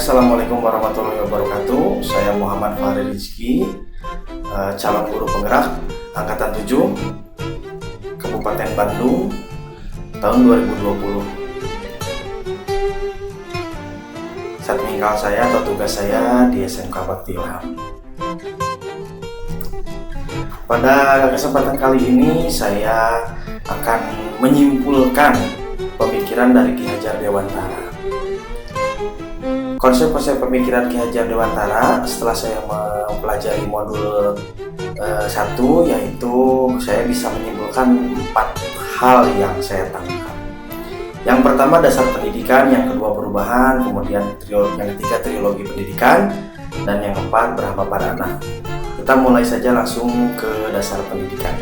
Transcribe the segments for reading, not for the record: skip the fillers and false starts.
Assalamualaikum warahmatullahi wabarakatuh. Saya Muhammad Fahri Rizki, calon guru penggerak Angkatan 7 Kabupaten Bandung tahun 2020. Saat meninggal saya atau tugas saya di SMK Bakti Ilham. Pada kesempatan kali ini saya akan menyimpulkan pemikiran dari Ki Hajar Dewantara. Konsep-konsep pemikiran Ki Hajar Dewantara setelah saya mempelajari modul 1, yaitu saya bisa menyimpulkan 4 hal yang saya tangkap. Yang pertama dasar pendidikan, yang kedua perubahan, kemudian yang ketiga trilogi pendidikan, dan yang keempat berhamba pada anak. Kita mulai saja langsung ke dasar pendidikan.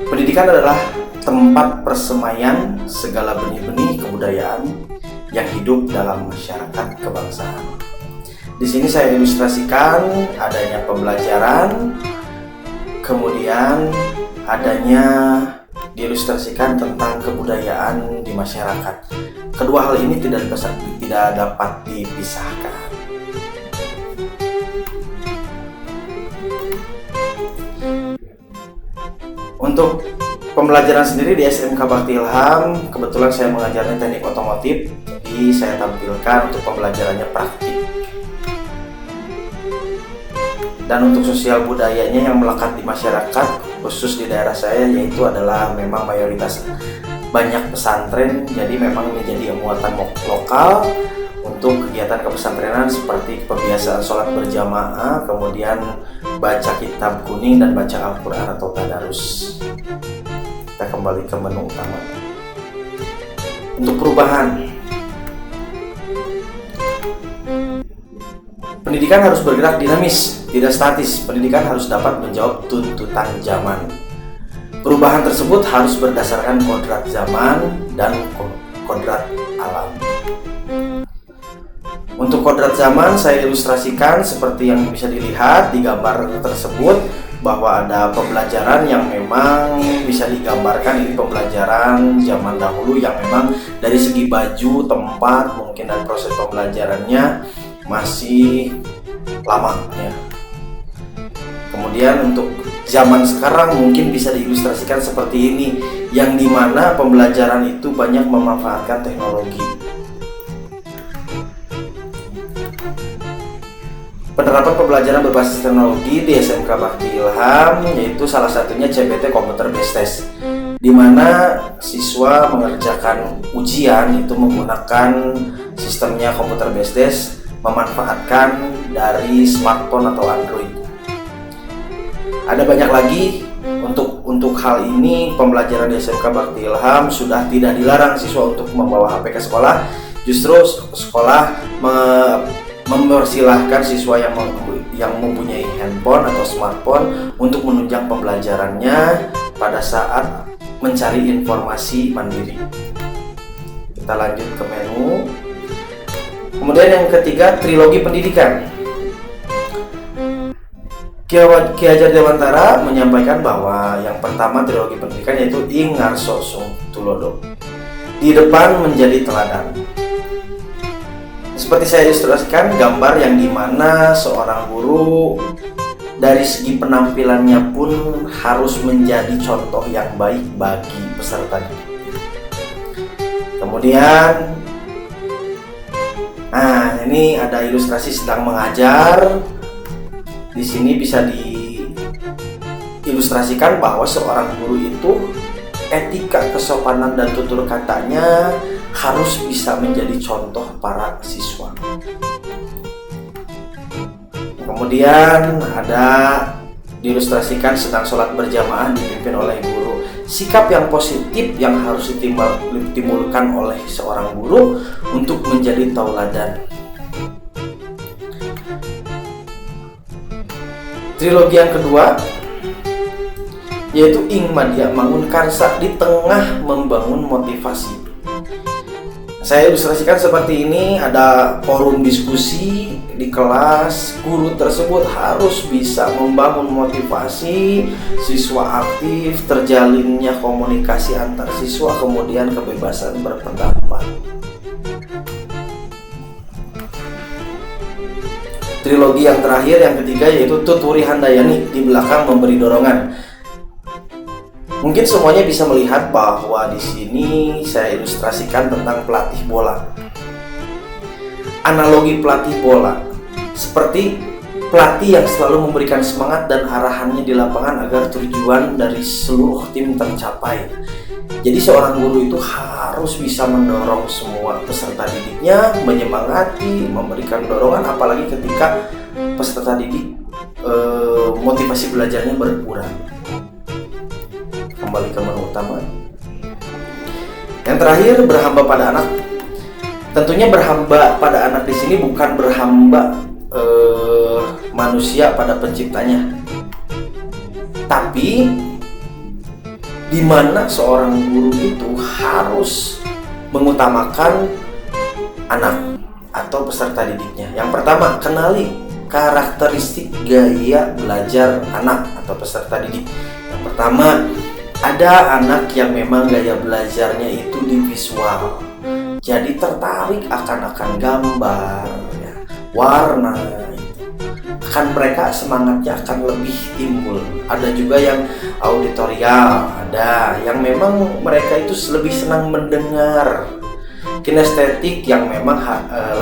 Pendidikan adalah tempat persemaian segala benih-benih kebudayaan yang hidup dalam masyarakat kebangsaan. Di sini saya ilustrasikan adanya pembelajaran, kemudian adanya diilustrasikan tentang kebudayaan di masyarakat. Kedua hal ini tidak dapat dipisahkan. Untuk pembelajaran sendiri di SMK Bakti Ilham, kebetulan saya mengajarkan teknik otomotif, jadi saya tampilkan untuk pembelajarannya praktik. Dan untuk sosial budayanya yang melekat di masyarakat, khusus di daerah saya, yaitu adalah memang mayoritas banyak pesantren, jadi memang menjadi muatan lokal untuk kegiatan kepesantrenan seperti kebiasaan sholat berjamaah, kemudian baca kitab kuning dan baca Al-Quran atau tadarus. Kita kembali ke menu utama. Untuk perubahan, pendidikan harus bergerak dinamis, tidak statis. Pendidikan harus dapat menjawab tuntutan zaman. Perubahan tersebut harus berdasarkan kodrat zaman dan kodrat alam. Untuk kodrat zaman saya ilustrasikan seperti yang bisa dilihat di gambar tersebut, bahwa ada pembelajaran yang memang bisa digambarkan ini pembelajaran zaman dahulu yang memang dari segi baju, tempat, mungkin dan proses pembelajarannya masih lama ya. Kemudian untuk zaman sekarang mungkin bisa diilustrasikan seperti ini, yang dimana pembelajaran itu banyak memanfaatkan teknologi. Penerapan pembelajaran berbasis teknologi di SMK Bakti Ilham yaitu salah satunya CBT Computer Based Test, di mana siswa mengerjakan ujian itu menggunakan sistemnya Computer Based Test, memanfaatkan dari smartphone atau Android. Ada banyak lagi untuk hal ini. Pembelajaran di SMK Bakti Ilham sudah tidak dilarang siswa untuk membawa HP ke sekolah. Justru sekolah mempersilahkan siswa yang mempunyai handphone atau smartphone untuk menunjang pembelajarannya pada saat mencari informasi mandiri. Kita lanjut ke menu. Kemudian yang ketiga, trilogi pendidikan. Ki Hajar Dewantara menyampaikan bahwa yang pertama trilogi pendidikan yaitu ing ngarso sung tulodo, di depan menjadi teladan. Seperti saya ilustrasikan gambar yang dimana seorang guru dari segi penampilannya pun harus menjadi contoh yang baik bagi pesertanya. Kemudian, ini ada ilustrasi sedang mengajar. Di sini bisa diilustrasikan bahwa seorang guru itu etika, kesopanan dan tutur katanya harus bisa menjadi contoh para siswa. Kemudian ada diilustrasikan sedang sholat berjamaah dipimpin oleh guru. Sikap yang positif yang harus ditimbulkan oleh seorang guru untuk menjadi tauladan. Trilogi yang kedua yaitu ing madya mangun karsa, di tengah membangun motivasi. Saya ilustrasikan seperti ini, ada forum diskusi di kelas, guru tersebut harus bisa membangun motivasi siswa aktif, terjalinnya komunikasi antar siswa, kemudian kebebasan berpendapat. Trilogi yang terakhir, yang ketiga, yaitu Tuturi Handayani di belakang memberi dorongan. Mungkin semuanya bisa melihat bahwa di sini saya ilustrasikan tentang pelatih bola. Analogi pelatih bola seperti pelatih yang selalu memberikan semangat dan arahannya di lapangan agar tujuan dari seluruh tim tercapai. Jadi seorang guru itu harus bisa mendorong semua peserta didiknya, menyemangati, memberikan dorongan, apalagi ketika peserta didik motivasi belajarnya berkurang. Kembali ke menu utama. Yang terakhir, berhamba pada anak. Tentunya berhamba pada anak di sini bukan berhamba manusia pada penciptanya, tapi di mana seorang guru itu harus mengutamakan anak atau peserta didiknya. Yang pertama, kenali karakteristik gaya belajar anak atau peserta didik. Yang pertama, ada anak yang memang gaya belajarnya itu di visual, jadi tertarik akan gambar, ya, warna, akan mereka semangatnya akan lebih timbul. Ada juga yang auditorial, ada yang memang mereka itu lebih senang mendengar. Kinestetik yang memang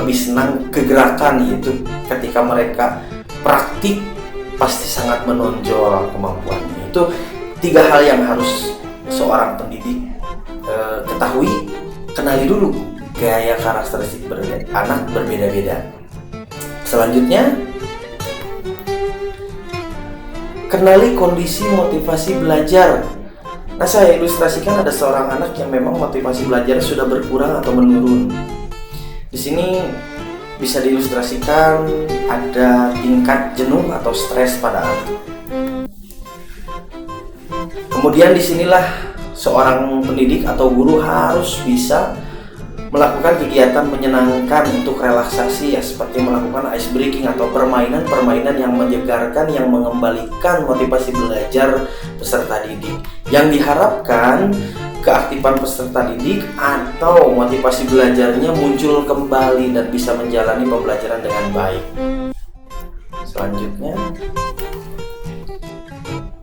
lebih senang kegerakan, yaitu ketika mereka praktik pasti sangat menonjol kemampuannya. Itu 3 hal yang harus seorang pendidik ketahui. Kenali dulu gaya karakteristik anak berbeda-beda. Selanjutnya, kenali kondisi motivasi belajar. Nah, saya ilustrasikan ada seorang anak yang memang motivasi belajar sudah berkurang atau menurun. Di sini bisa diilustrasikan ada tingkat jenuh atau stres pada anak. Kemudian disinilah seorang pendidik atau guru harus bisa melakukan kegiatan menyenangkan untuk relaksasi, ya, seperti melakukan ice breaking atau permainan-permainan yang menyegarkan, yang mengembalikan motivasi belajar peserta didik. Yang diharapkan keaktifan peserta didik atau motivasi belajarnya muncul kembali dan bisa menjalani pembelajaran dengan baik. Selanjutnya,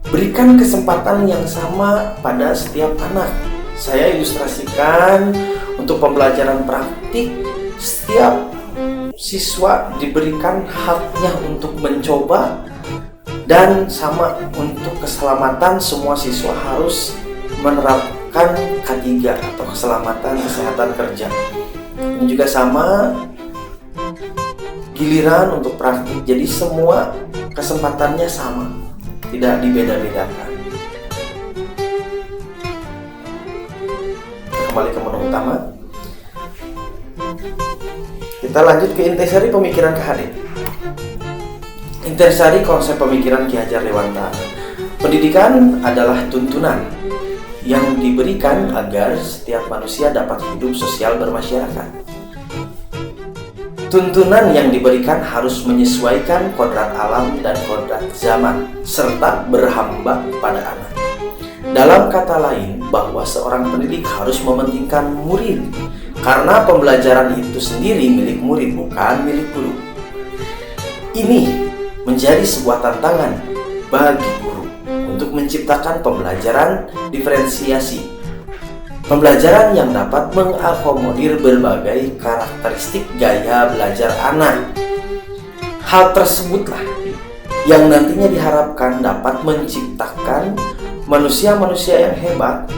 berikan kesempatan yang sama pada setiap anak. Saya ilustrasikan untuk pembelajaran praktik, setiap siswa diberikan haknya untuk mencoba, dan sama untuk keselamatan, semua siswa harus menerapkan K3 atau keselamatan kesehatan kerja. Ini juga sama, giliran untuk praktik, jadi semua kesempatannya sama, tidak dibeda-bedakan. Kembali ke menu utama. Kita lanjut ke intisari pemikiran KHD. Intisari konsep pemikiran Ki Hajar Dewantara. Pendidikan adalah tuntunan yang diberikan agar setiap manusia dapat hidup sosial bermasyarakat. Tuntunan yang diberikan harus menyesuaikan kodrat alam dan kodrat zaman, serta berhamba pada anak. Dalam kata lain, bahwa seorang pendidik harus mementingkan murid, karena pembelajaran itu sendiri milik murid, bukan milik guru. Ini menjadi sebuah tantangan bagi guru untuk menciptakan pembelajaran diferensiasi, pembelajaran yang dapat mengakomodir berbagai karakteristik gaya belajar anak. Hal tersebutlah yang nantinya diharapkan dapat menciptakan manusia-manusia yang hebat,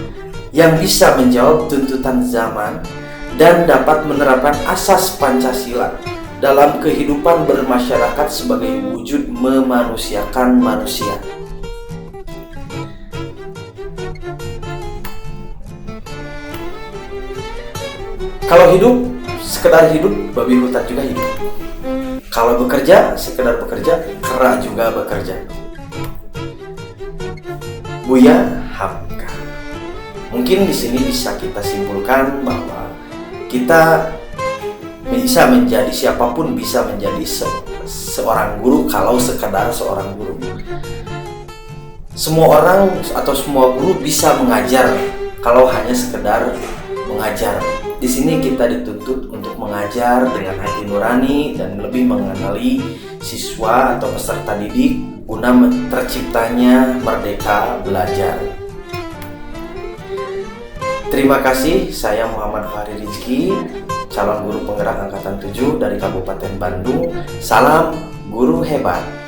yang bisa menjawab tuntutan zaman dan dapat menerapkan asas Pancasila dalam kehidupan bermasyarakat sebagai wujud memanusiakan manusia. Kalau hidup, sekedar hidup, babi hutan juga hidup. Kalau bekerja, sekedar bekerja, kera juga bekerja. Buya Hamka. Mungkin di sini bisa kita simpulkan bahwa kita bisa menjadi siapapun, bisa menjadi seorang guru kalau sekedar seorang guru. Semua orang atau semua guru bisa mengajar kalau hanya sekedar mengajar. Di sini kita dituntut untuk mengajar dengan hati nurani dan lebih mengenali siswa atau peserta didik guna terciptanya Merdeka Belajar. Terima kasih, saya Muhammad Fahri Rizky, calon guru penggerak angkatan 7 dari Kabupaten Bandung. Salam guru hebat.